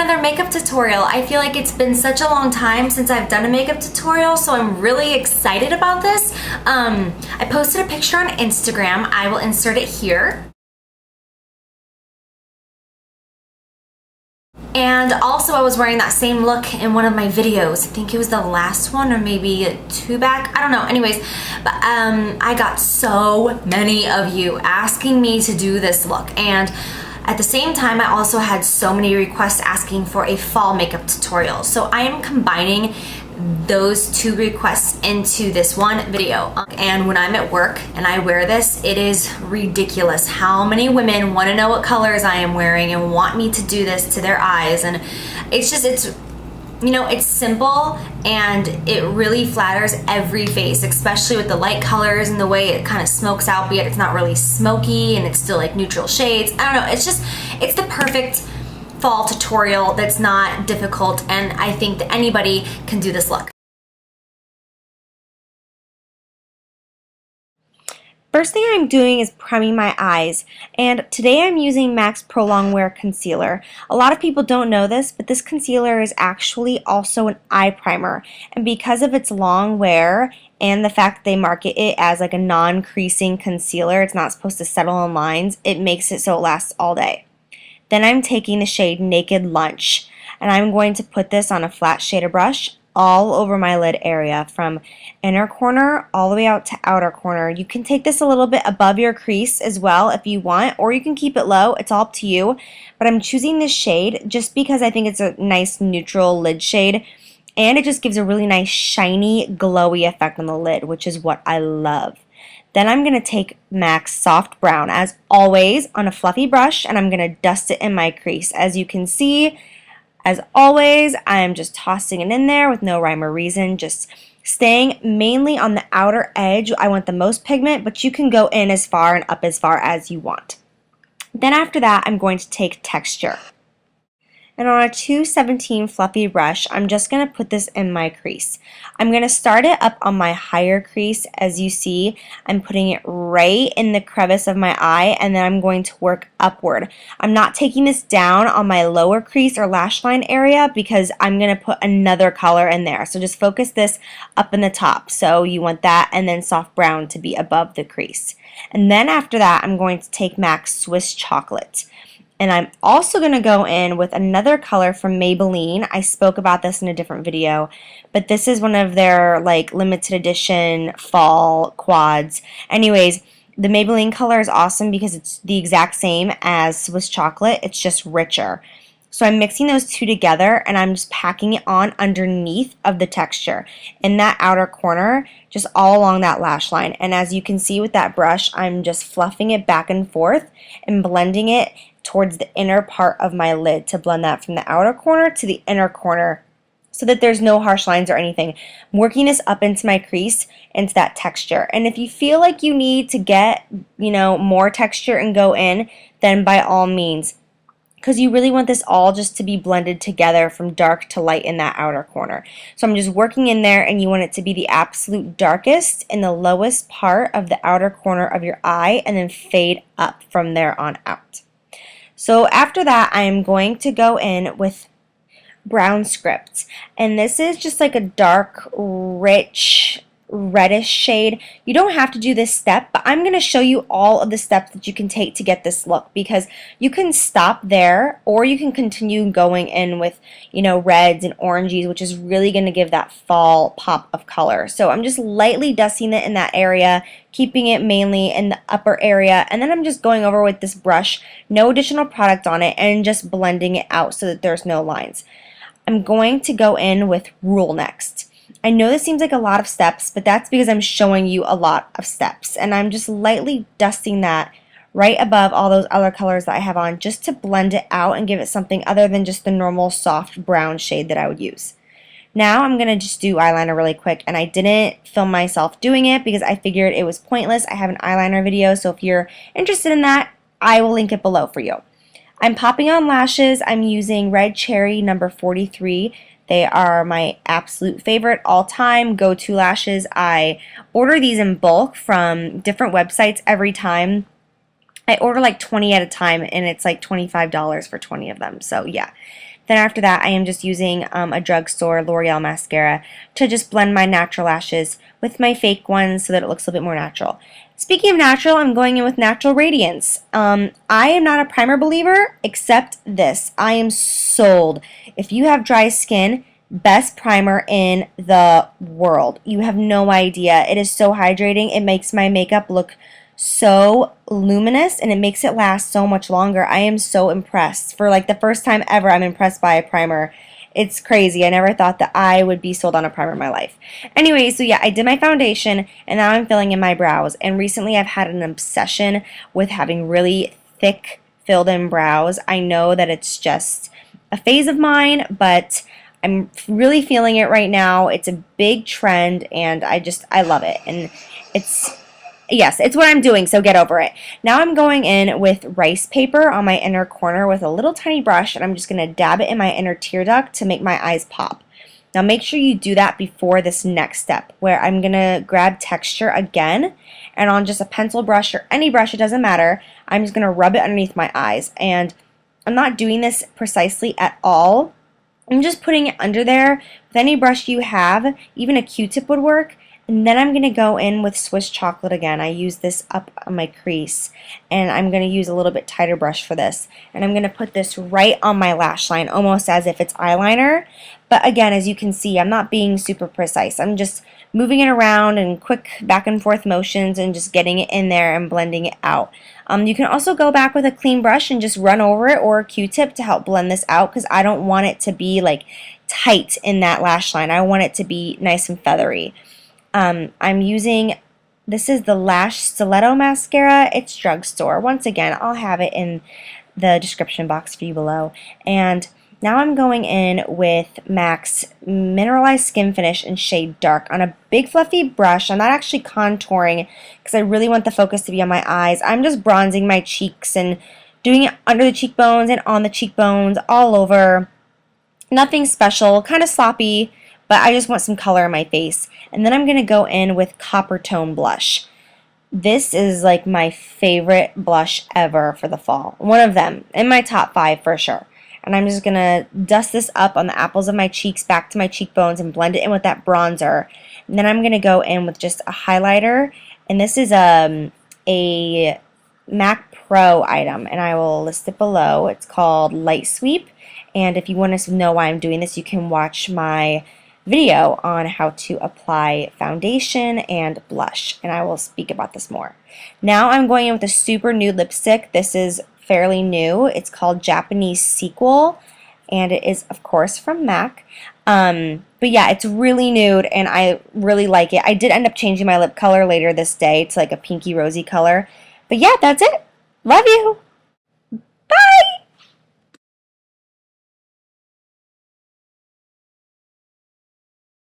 another makeup tutorial. I feel like it's been such a long time since I've done a makeup tutorial, so I'm really excited about this. I posted a picture on Instagram. I will insert it here. And also I was wearing that same look in one of my videos. I think it was the last one or maybe 2 back. I don't know. Anyways, but I got so many of you asking me to do this look, and at the same time, I also had so many requests asking for a fall makeup tutorial. So I am combining those 2 requests into this one video. And when I'm at work and I wear this, it is ridiculous how many women want to know what colors I am wearing and want me to do this to their eyes. And it's you know, it's simple and it really flatters every face, especially with the light colors and the way it kind of smokes out, but yet it's not really smoky and it's still like neutral shades. I don't know, it's the perfect fall tutorial that's not difficult, and I think that anybody can do this look. First thing I'm doing is priming my eyes, and today I'm using MAC's Prolong Wear Concealer. A lot of people don't know this, but this concealer is actually also an eye primer, and because of its long wear and the fact that they market it as like a non-creasing concealer, it's not supposed to settle on lines, it makes it so it lasts all day. Then I'm taking the shade Naked Lunch, and I'm going to put this on a flat shader brush all over my lid area from inner corner all the way out to outer corner. You can take this a little bit above your crease as well if you want, or you can keep it low. It's all up to you. But I'm choosing this shade just because I think it's a nice neutral lid shade, and it just gives a really nice shiny, glowy effect on the lid, which is what I love. Then I'm going to take MAC's Soft Brown, as always, on a fluffy brush, and I'm going to dust it in my crease. As you can see, as always, I am just tossing it in there with no rhyme or reason, just staying mainly on the outer edge. I want the most pigment, but you can go in as far and up as far as you want. Then after that, I'm going to take Texture. And on a 217 fluffy brush, I'm just going to put this in my crease. I'm going to start it up on my higher crease. As you see, I'm putting it right in the crevice of my eye, and then I'm going to work upward. I'm not taking this down on my lower crease or lash line area because I'm going to put another color in there. So just focus this up in the top. So you want that and then Soft Brown to be above the crease. And then after that, I'm going to take MAC's Swiss Chocolate. And I'm also going to go in with another color from Maybelline. I spoke about this in a different video, but this is one of their like limited edition fall quads. Anyways, the Maybelline color is awesome because it's the exact same as Swiss Chocolate. It's just richer. So I'm mixing those 2 together, and I'm just packing it on underneath of the texture in that outer corner, just all along that lash line. And as you can see with that brush, I'm just fluffing it back and forth and blending it towards the inner part of my lid to blend that from the outer corner to the inner corner so that there's no harsh lines or anything. I'm working this up into my crease, into that texture. And if you feel like you need to get, you know, more texture and go in, then by all means, because you really want this all just to be blended together from dark to light in that outer corner. So I'm just working in there, and you want it to be the absolute darkest in the lowest part of the outer corner of your eye, and then fade up from there on out. So after that, I'm going to go in with Brown Script, and this is just like a dark, rich, reddish shade. You don't have to do this step, but I'm going to show you all of the steps that you can take to get this look, because you can stop there or you can continue going in with, you know, reds and oranges, which is really going to give that fall pop of color. So I'm just lightly dusting it in that area, keeping it mainly in the upper area, and then I'm just going over with this brush, no additional product on it, and just blending it out so that there's no lines. I'm going to go in with Rule next. I know this seems like a lot of steps, but that's because I'm showing you a lot of steps, and I'm just lightly dusting that right above all those other colors that I have on, just to blend it out and give it something other than just the normal soft brown shade that I would use. Now I'm going to just do eyeliner really quick, and I didn't film myself doing it because I figured it was pointless. I have an eyeliner video, so if you're interested in that, I will link it below for you. I'm popping on lashes. I'm using Red Cherry number 43. They are my absolute favorite all-time go-to lashes. I order these in bulk from different websites every time. I order like 20 at a time, and it's like $25 for 20 of them. So yeah. Then after that, I am just using a drugstore L'Oreal mascara to just blend my natural lashes with my fake ones so that it looks a little bit more natural. Speaking of natural, I'm going in with Natural Radiance. I am not a primer believer, except this. I am sold. If you have dry skin, best primer in the world. You have no idea. It is so hydrating. It makes my makeup look so luminous, and it makes it last so much longer. I am so impressed. For like the first time ever, I'm impressed by a primer. It's crazy. I never thought that I would be sold on a primer in my life. Anyway, so yeah, I did my foundation, and now I'm filling in my brows. And recently I've had an obsession with having really thick, filled-in brows. I know that it's just a phase of mine, but I'm really feeling it right now. It's a big trend, and I love it. And yes, it's what I'm doing, so get over it. Now I'm going in with rice paper on my inner corner with a little tiny brush, and I'm just going to dab it in my inner tear duct to make my eyes pop. Now make sure you do that before this next step, where I'm going to grab texture again, and on just a pencil brush or any brush, it doesn't matter, I'm just going to rub it underneath my eyes. And I'm not doing this precisely at all. I'm just putting it under there with any brush you have. Even a Q-tip would work. And then I'm going to go in with Swiss chocolate again. I use this up on my crease, and I'm going to use a little bit tighter brush for this. And I'm going to put this right on my lash line, almost as if it's eyeliner. But again, as you can see, I'm not being super precise. I'm just moving it around in quick back and forth motions and just getting it in there and blending it out. You can also go back with a clean brush and just run over it, or a Q-tip to help blend this out, because I don't want it to be like tight in that lash line. I want it to be nice and feathery. I'm using, this is the Lash Stiletto Mascara. It's drugstore. Once again, I'll have it in the description box for you below. And now I'm going in with MAC's Mineralize Skin Finish in shade Dark on a big fluffy brush. I'm not actually contouring because I really want the focus to be on my eyes. I'm just bronzing my cheeks and doing it under the cheekbones and on the cheekbones, all over. Nothing special, kind of sloppy, but I just want some color in my face. And then I'm going to go in with Coppertone blush. This is like my favorite blush ever for the fall. One of them, in my top 5 for sure. And I'm just going to dust this up on the apples of my cheeks, back to my cheekbones, and blend it in with that bronzer. And then I'm going to go in with just a highlighter. And this is a MAC Pro item, and I will list it below. It's called Lightsweep. And if you want to know why I'm doing this, you can watch my video on how to apply foundation and blush, and I will speak about this more. Now I'm going in with a super nude lipstick. This is fairly new. It's called Japenese Sequel, and it is, of course, from MAC. But yeah, it's really nude, and I really like it. I did end up changing my lip color later this day to like a pinky rosy color. But yeah, that's it. Love you!